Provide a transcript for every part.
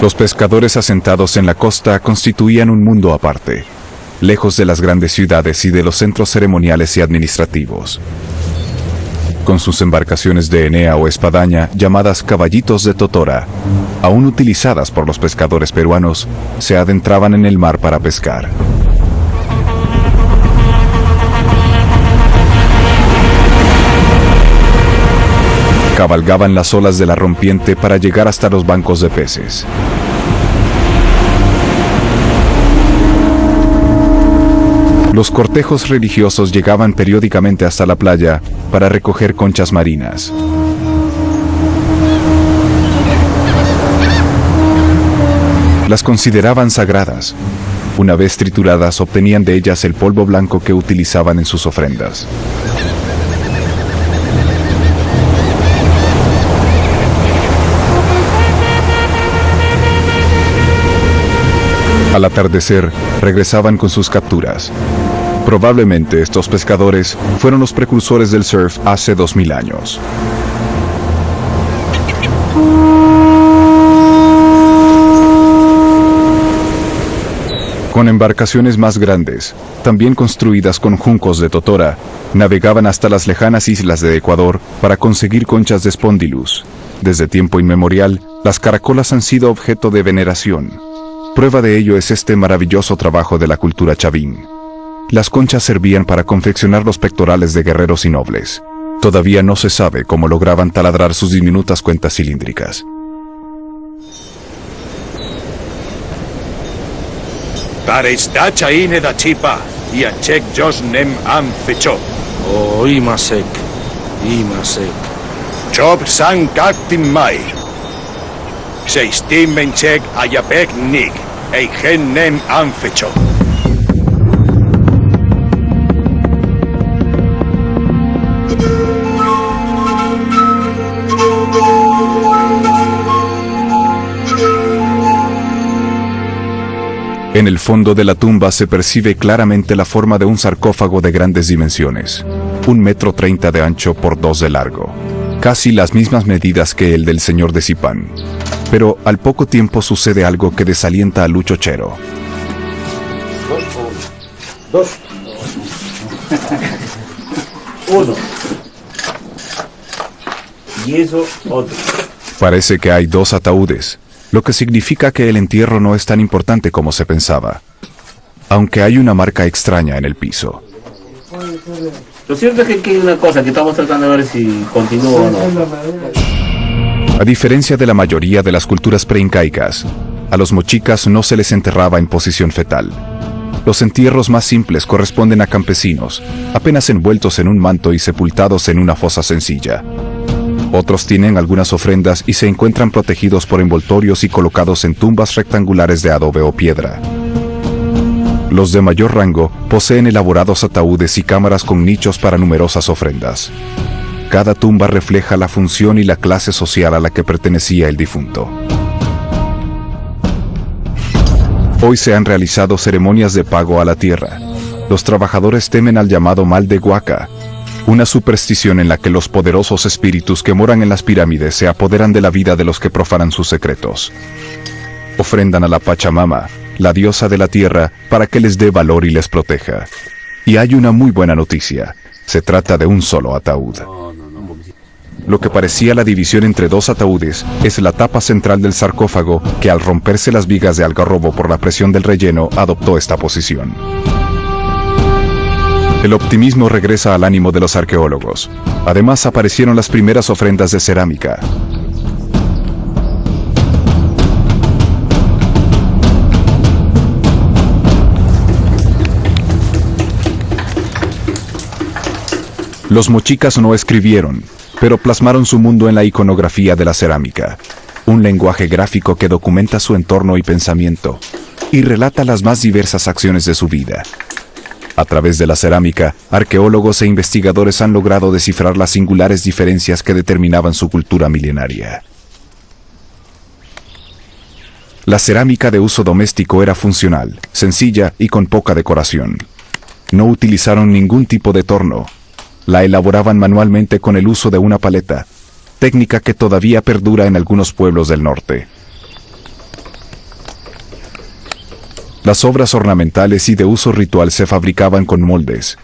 Los pescadores asentados en la costa constituían un mundo aparte, lejos de las grandes ciudades y de los centros ceremoniales y administrativos. Con sus embarcaciones de enea o espadaña, llamadas caballitos de totora, aún utilizadas por los pescadores peruanos, se adentraban en el mar para pescar. Cabalgaban las olas de la rompiente para llegar hasta los bancos de peces. Los cortejos religiosos llegaban periódicamente hasta la playa para recoger conchas marinas. Las consideraban sagradas. Una vez trituradas, obtenían de ellas el polvo blanco que utilizaban en sus ofrendas. Al atardecer, regresaban con sus capturas. Probablemente estos pescadores fueron los precursores del surf hace 2000 años. Con embarcaciones más grandes, también construidas con juncos de totora, navegaban hasta las lejanas islas de Ecuador para conseguir conchas de Spondylus. Desde tiempo inmemorial, las caracolas han sido objeto de veneración. Prueba de ello es este maravilloso trabajo de la cultura chavín. Las conchas servían para confeccionar los pectorales de guerreros y nobles. Todavía no se sabe cómo lograban taladrar sus diminutas cuentas cilíndricas. Taresta chaine da chipa y a chek jos nem am fecho. Oh, imasek. Chop san kaktim mai. Seistim benchek ayapek nig, eigen nem am fecho. En el fondo de la tumba se percibe claramente la forma de un sarcófago de grandes dimensiones, 1,30 m de ancho por 2 de largo, casi las mismas medidas que el del señor de Zipán. Pero al poco tiempo sucede algo que desalienta a Lucho Chero. Dos. Uno. Y eso otro. Parece que hay 2 ataúdes, lo que significa que el entierro no es tan importante como se pensaba, aunque hay una marca extraña en el piso. Lo cierto es que hay una cosa que estamos tratando de ver si continúa o no. A diferencia de la mayoría de las culturas preincaicas, a los mochicas no se les enterraba en posición fetal. Los entierros más simples corresponden a campesinos, apenas envueltos en un manto y sepultados en una fosa sencilla. Otros tienen algunas ofrendas y se encuentran protegidos por envoltorios y colocados en tumbas rectangulares de adobe o piedra. Los de mayor rango poseen elaborados ataúdes y cámaras con nichos para numerosas ofrendas. Cada tumba refleja la función y la clase social a la que pertenecía el difunto. Hoy se han realizado ceremonias de pago a la tierra. Los trabajadores temen al llamado mal de Huaca, una superstición en la que los poderosos espíritus que moran en las pirámides se apoderan de la vida de los que profanan sus secretos. Ofrendan a la Pachamama, la diosa de la tierra, para que les dé valor y les proteja. Y hay una muy buena noticia: se trata de un solo ataúd. Lo que parecía la división entre 2 ataúdes es la tapa central del sarcófago que, al romperse las vigas de algarrobo por la presión del relleno, adoptó esta posición. El optimismo regresa al ánimo de los arqueólogos. Además, aparecieron las primeras ofrendas de cerámica. Los mochicas no escribieron, pero plasmaron su mundo en la iconografía de la cerámica, un lenguaje gráfico que documenta su entorno y pensamiento, y relata las más diversas acciones de su vida. A través de la cerámica, arqueólogos e investigadores han logrado descifrar las singulares diferencias que determinaban su cultura milenaria. La cerámica de uso doméstico era funcional, sencilla y con poca decoración. No utilizaron ningún tipo de torno. La elaboraban manualmente con el uso de una paleta, técnica que todavía perdura en algunos pueblos del norte. Las obras ornamentales y de uso ritual se fabricaban con moldes.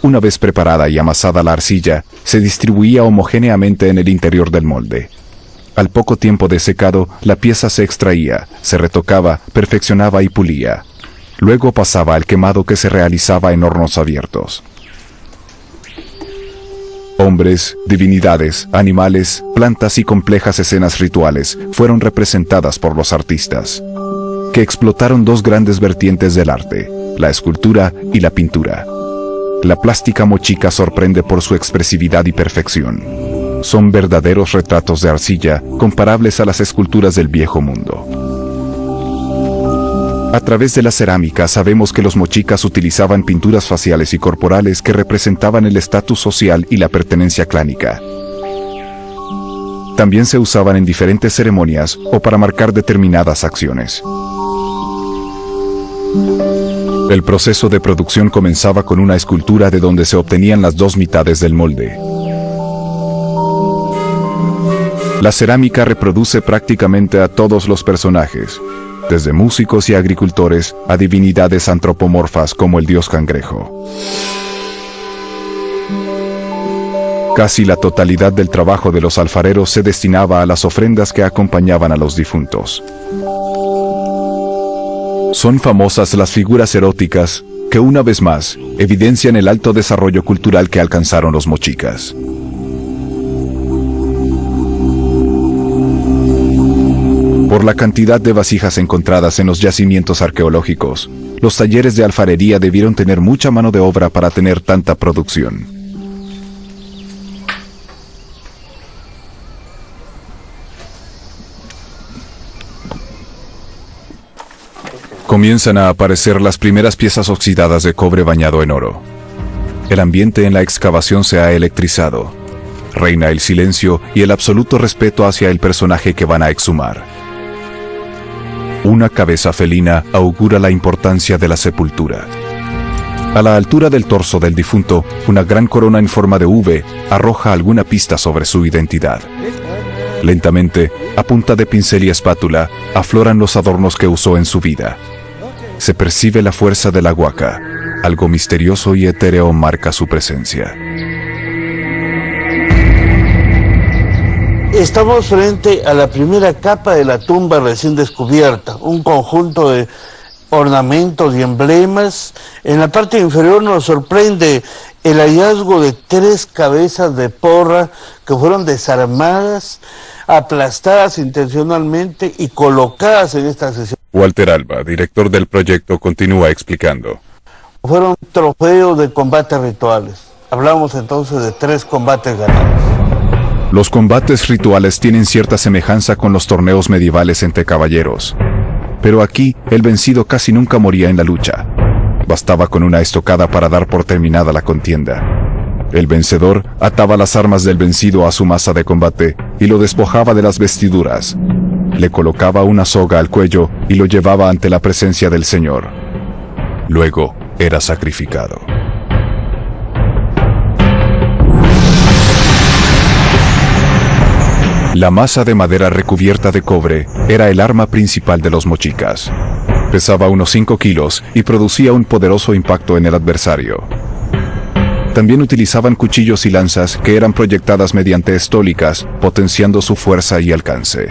Una vez preparada y amasada la arcilla, se distribuía homogéneamente en el interior del molde. Al poco tiempo de secado, la pieza se extraía, se retocaba, perfeccionaba y pulía. Luego pasaba al quemado que se realizaba en hornos abiertos. Hombres, divinidades, animales, plantas y complejas escenas rituales fueron representadas por los artistas, que explotaron dos grandes vertientes del arte, la escultura y la pintura. La plástica mochica sorprende por su expresividad y perfección. Son verdaderos retratos de arcilla, comparables a las esculturas del viejo mundo. A través de la cerámica sabemos que los mochicas utilizaban pinturas faciales y corporales que representaban el estatus social y la pertenencia clánica. También se usaban en diferentes ceremonias o para marcar determinadas acciones. El proceso de producción comenzaba con una escultura de donde se obtenían las dos mitades del molde. La cerámica reproduce prácticamente a todos los personajes, desde músicos y agricultores a divinidades antropomorfas como el dios cangrejo. Casi la totalidad del trabajo de los alfareros se destinaba a las ofrendas que acompañaban a los difuntos. Son famosas las figuras eróticas, que una vez más, evidencian el alto desarrollo cultural que alcanzaron los mochicas. Por la cantidad de vasijas encontradas en los yacimientos arqueológicos, los talleres de alfarería debieron tener mucha mano de obra para tener tanta producción. Comienzan a aparecer las primeras piezas oxidadas de cobre bañado en oro. El ambiente en la excavación se ha electrizado. Reina el silencio y el absoluto respeto hacia el personaje que van a exhumar. Una cabeza felina augura la importancia de la sepultura. A la altura del torso del difunto, una gran corona en forma de V arroja alguna pista sobre su identidad. Lentamente, a punta de pincel y espátula, afloran los adornos que usó en su vida. Se percibe la fuerza de la huaca. Algo misterioso y etéreo marca su presencia. Estamos frente a la primera capa de la tumba recién descubierta, un conjunto de ornamentos y emblemas. En la parte inferior nos sorprende el hallazgo de 3 cabezas de porra que fueron desarmadas, aplastadas intencionalmente y colocadas en esta sesión. Walter Alba, director del proyecto, continúa explicando. Fueron trofeos de combates rituales. Hablamos entonces de 3 combates ganados. Los combates rituales tienen cierta semejanza con los torneos medievales entre caballeros. Pero aquí, el vencido casi nunca moría en la lucha. Bastaba con una estocada para dar por terminada la contienda. El vencedor ataba las armas del vencido a su masa de combate y lo despojaba de las vestiduras. Le colocaba una soga al cuello y lo llevaba ante la presencia del Señor. Luego, era sacrificado. La masa de madera recubierta de cobre era el arma principal de los mochicas. Pesaba unos 5 kilos y producía un poderoso impacto en el adversario. También utilizaban cuchillos y lanzas que eran proyectadas mediante estólicas, potenciando su fuerza y alcance.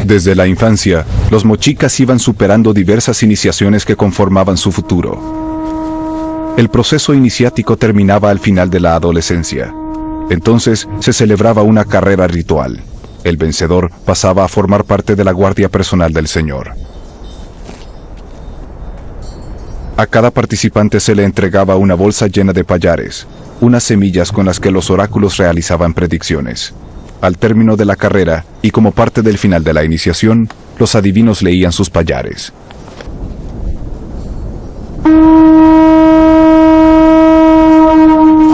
Desde la infancia, los mochicas iban superando diversas iniciaciones que conformaban su futuro. El proceso iniciático terminaba al final de la adolescencia. Entonces, se celebraba una carrera ritual. El vencedor pasaba a formar parte de la guardia personal del Señor. A cada participante se le entregaba una bolsa llena de pallares, unas semillas con las que los oráculos realizaban predicciones. Al término de la carrera, y como parte del final de la iniciación, los adivinos leían sus pallares.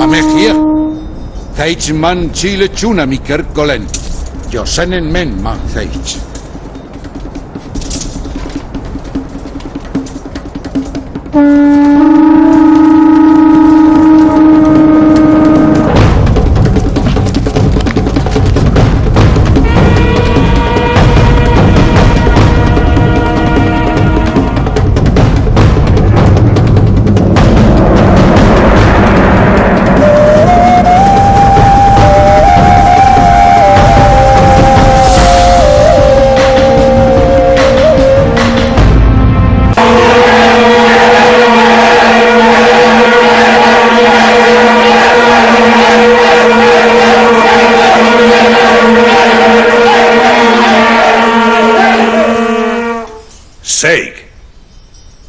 Amechia. Theich man chile chuna mi kerkolen. Josenen men man theich. Seig.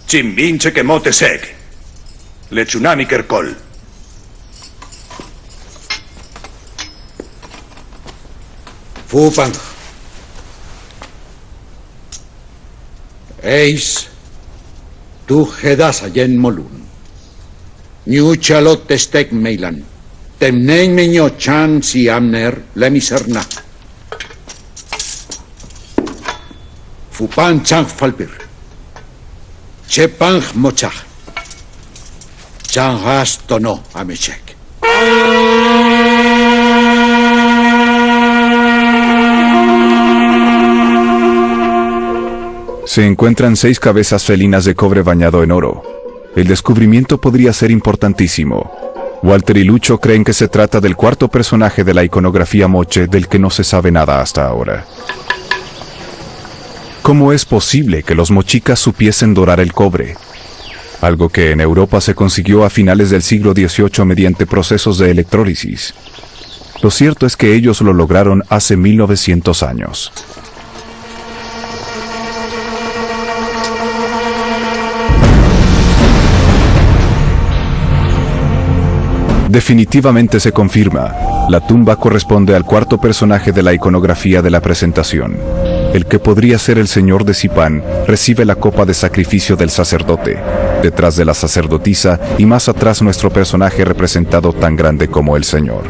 Chimbinche que mote seg. Lechunami kerkol. Fufang. Eis. Tu hedas ayen molun. Niu chalot testek meilan. Temnein meño chan si amner lemiserna. Fupan chang falpir. Chepang mochach. Chang has tono amechek. Se encuentran 6 cabezas felinas de cobre bañado en oro. El descubrimiento podría ser importantísimo. Walter y Lucho creen que se trata del cuarto personaje de la iconografía moche del que no se sabe nada hasta ahora. ¿Cómo es posible que los mochicas supiesen dorar el cobre? Algo que en Europa se consiguió a finales del siglo XVIII mediante procesos de electrólisis. Lo cierto es que ellos lo lograron hace 1900 años. Definitivamente se confirma, la tumba corresponde al cuarto personaje de la iconografía de la presentación. El que podría ser el señor de Zipán recibe la copa de sacrificio del sacerdote, detrás de la sacerdotisa y más atrás nuestro personaje representado tan grande como el señor.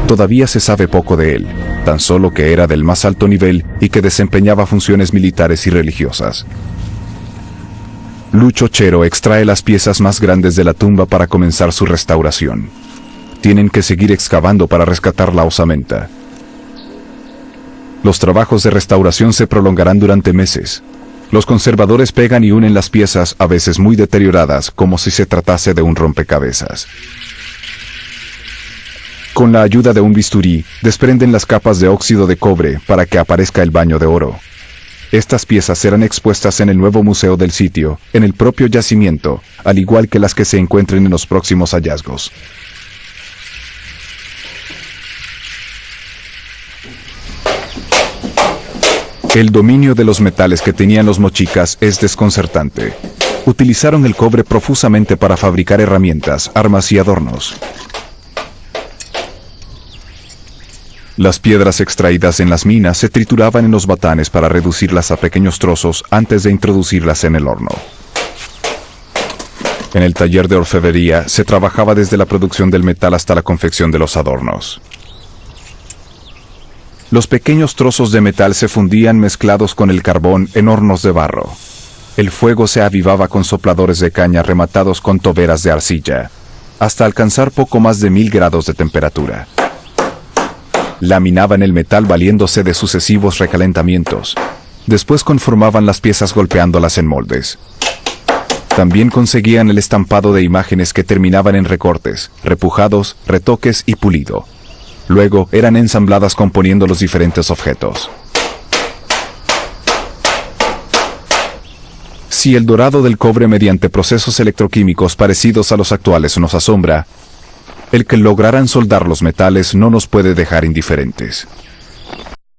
Todavía se sabe poco de él, tan solo que era del más alto nivel y que desempeñaba funciones militares y religiosas. Lucho Chero extrae las piezas más grandes de la tumba para comenzar su restauración. Tienen que seguir excavando para rescatar la osamenta. Los trabajos de restauración se prolongarán durante meses. Los conservadores pegan y unen las piezas, a veces muy deterioradas, como si se tratase de un rompecabezas. Con la ayuda de un bisturí, desprenden las capas de óxido de cobre para que aparezca el baño de oro. Estas piezas serán expuestas en el nuevo museo del sitio, en el propio yacimiento, al igual que las que se encuentren en los próximos hallazgos. El dominio de los metales que tenían los mochicas es desconcertante. Utilizaron el cobre profusamente para fabricar herramientas, armas y adornos. Las piedras extraídas en las minas se trituraban en los batanes para reducirlas a pequeños trozos antes de introducirlas en el horno. En el taller de orfebrería se trabajaba desde la producción del metal hasta la confección de los adornos. Los pequeños trozos de metal se fundían mezclados con el carbón en hornos de barro. El fuego se avivaba con sopladores de caña rematados con toberas de arcilla, hasta alcanzar poco más de 1000 grados de temperatura. Laminaban el metal valiéndose de sucesivos recalentamientos. Después conformaban las piezas golpeándolas en moldes. También conseguían el estampado de imágenes que terminaban en recortes, repujados, retoques y pulido. Luego eran ensambladas componiendo los diferentes objetos. Si el dorado del cobre mediante procesos electroquímicos parecidos a los actuales nos asombra, el que lograran soldar los metales no nos puede dejar indiferentes.